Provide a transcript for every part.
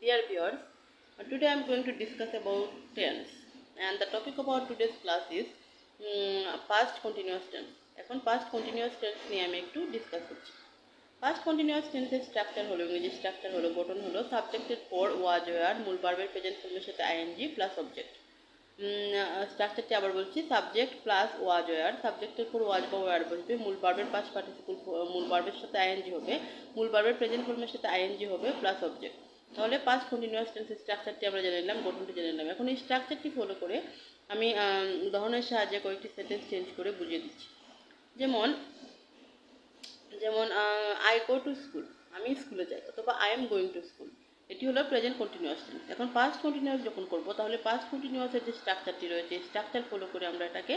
Dear viewers, today I am going to discuss about tense, and the topic about today's class is past continuous tense. এখন past continuous tense নিয়ে আমি একটু discuss করছি। past continuous tense এর structure হলো, ইংরেজি structure হলো, গঠন হলো সাবজেক্টের পর ওয়াজ ওয়ার মূল ভার্বের প্রেজেন্ট ফর্মের সাথে আইএনজি প্লাস অবজেক্ট। স্ট্রাকচারটি আবার বলছি, সাবজেক্ট প্লাস ওয়াজ ওয়ার, সাবজেক্টের পর ওয়াজ বা ওয়ার বসবে, মূল ভার্বের পাস্ট পার্টিসিপল মূল ভার্বের সাথে আইএনজি হবে, মূল ভার্বের প্রেজেন্ট ফর্মের সাথে আইএনজি হবে প্লাস অবজেক্ট। তাহলে পাস্ট কন্টিনিউয়াস টেন্সের স্ট্রাকচারটি আমরা জেনে নিলাম, গঠনটি জেনে নিলাম। এখন এই স্ট্রাকচারটি ফলো করে আমি উদাহরণের সাহায্যে কয়েকটি সেন্টেন্স চেঞ্জ করে বুঝিয়ে দিচ্ছি। যেমন আই গো টু স্কুল, আমি স্কুলে যাই, অথবা I am going to school. এটি হলো প্রেজেন্ট কন্টিনিউয়াস টেন্স। এখন পাস্ট কন্টিনিউয়াস যখন করব, তাহলে পাস্ট কন্টিনিউয়াসের যে স্ট্রাকচারটি রয়েছে, স্ট্রাকচার ফলো করে আমরা এটাকে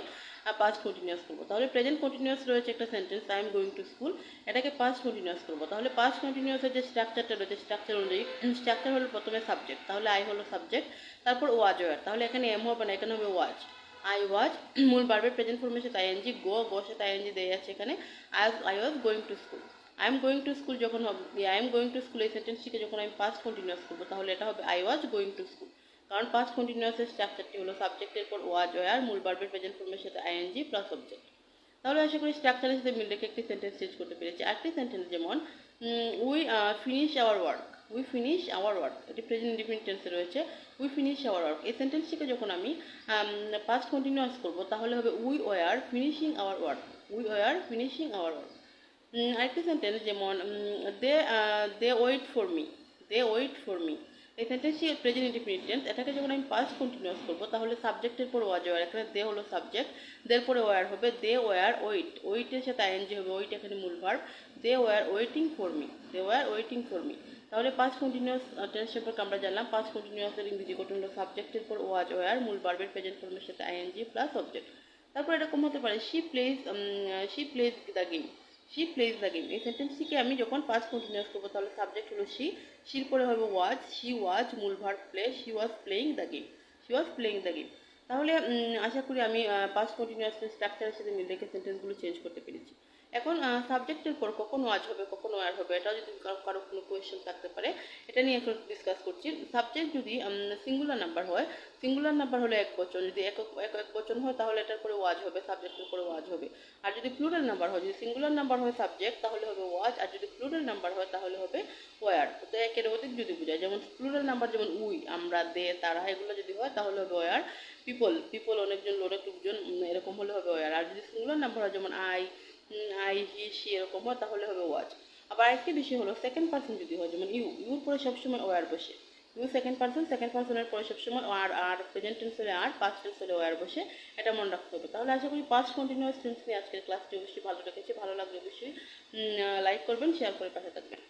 পাস্ট কন্টিনিউয়াস করব। তাহলে প্রেজেন্ট কন্টিনিউয়াস রয়েছে একটা sentence, I am going to school, এটাকে পাস্ট কন্টিনিউয়াস করব। তাহলে পাস্ট কন্টিনিউয়াসের যে স্ট্রাকচারটা রয়েছে, স্ট্রাকচার অনুযায়ী স্ট্রাকচার হলো প্রথমে সাবজেক্ট, তাহলে আই হলো সাবজেক্ট, তারপর ওয়াজ ওয়ার, তাহলে এখানে এম হবে না, এখানে হবে ওয়াজ। আই ওয়াজ মূল ভার্বের প্রেজেন্ট ফর্মের সাথে আইএনজি, গো সাথে আইএনজি দেয়া আছে এখানে। I was going to school, I am going to school যখন হবে, I am going to school এই সেন্টেন্সটিকে যখন আমি পাস্ট কন্টিনিউয়াস করবো, তাহলে এটা হবে I was going to school. কারণ পাস্ট কন্টিনিউয়াসের স্ট্রাকচারটি হলো সাবজেক্টের পর ওয়াজ ওয়ার মূল ভার্বের প্রেজেন্ট ফর্মের সাথে আইএনজি প্লাস অবজেক্ট। তাহলে আশা করি স্ট্রাকচারের সাথে মিল রেখে একটি সেন্টেন্স চেঞ্জ করতে পেরেছি। আরেকটি সেন্টেন্স যেমন we finish hour work, we finish our work, এটি প্রেজেন্ট ইনডিফিনিট টেন্সে রয়েছে। উই ফিনিশ আওয়ার ওয়ার্ক এই সেন্টেন্সটিকে যখন আমি পাস্ট কন্টিনিউয়াস করবো, তাহলে হবে we were finishing our work, we were finishing our work. আরেকটি সেন্টেন্স যেমন they wait for me, they wait for me এই সেন্টেন্সটি প্রেজেন্ট ইনডিফিনিট টেন্স। এটাকে যখন আমি পাস্ট কন্টিনিউয়াস করবো, তাহলে সাবজেক্টের পর ওয়াজ ওয়ার, এখানে দে হলো সাবজেক্ট, দের পরে ওয়ার হবে, দে ওয়ার ওয়েট, ওয়েটের সাথে আইএনজি হবে, ওয়েট এখানে মূল verb, they were waiting for me, they were waiting for me. তাহলে পাস্ট কন্টিনিউয়াস টেন্স সম্পর্কে আমরা জানলাম। পাস্ট কন্টিনিউয়াসের ইংরেজি গঠন হলো সাবজেক্টের পর ওয়াজ ওয়ার মূল ভার্বের প্রেজেন্ট ফর্মের সাথে আইএনজি প্লাস অবজেক্ট। তারপর এরকম হতে পারে she plays the game, she plays the game এই সেন্টেন্সটিকে আমি যখন পাস্ট কন্টিনিউয়াস করবো, তাহলে সাবজেক্ট হলো শি, শির পরে হবে ওয়াজ, শি ওয়াজ মূল verb play, she was playing the game, she was playing the game. তাহলে আশা করি আমি পাস্ট কন্টিনিউয়াস স্ট্রাকচারের সাথে মিল রেখে সেন্টেন্সগুলো চেঞ্জ করতে পেরেছি। এখন সাবজেক্টের পর কখন ওয়াজ হবে কখন ওয়ার হবে, এটাও যদি কারো কোনো কোয়েশ্চেন থাকতে পারে, এটা নিয়ে এখন ডিসকাস করছি। সাবজেক্ট যদি সিঙ্গুলার নাম্বার হয়, সিঙ্গুলার নাম্বার হলে এক বচন, যদি এক বচন হয় তাহলে এটার পরে ওয়াজ হবে, সাবজেক্টের পরে ওয়াজ হবে। আর যদি প্লুরাল নাম্বার হয়, যদি সিঙ্গুলার নাম্বার হয় সাবজেক্ট, তাহলে হবে ওয়াজ, আর যদি প্লুরাল নাম্বার হয় তাহলে হবে ওয়ার। তো একের অধিক যদি বোঝায়, যেমন প্লুরাল নাম্বার যেমন উই, আমরা, দে, তারা, এগুলো যদি হয় তাহলে হবে ওয়ার। পিপল অনেকজন, লোকজন, এরকম হলে হবে ওয়ার। আর যদি সিঙ্গুলার নাম্বার হয় যেমন আই হি সি এরকম হয় তাহলে হবে ওয়াজ। আবার আরেকটি বিষয় হলো সেকেন্ড পার্সন যদি হয়, যেমন ইউর পরে সবসময় ওয়ার বসে, ইউ সেকেন্ড পার্সনের পরে সবসময় আর প্রেজেন্ট টেন্স হলে আর, পাস্ট টেন্স হলে ওয়ার বসে, এটা মনে রাখতে হবে। তাহলে আশা করি পাস্ট কন্টিনিউয়াস টেন্স নিয়ে আজকের ক্লাসটি অবশ্যই ভালো রেখেছি। ভালো লাগলে অবশ্যই লাইক করবেন, শেয়ার করে পাশে থাকবেন।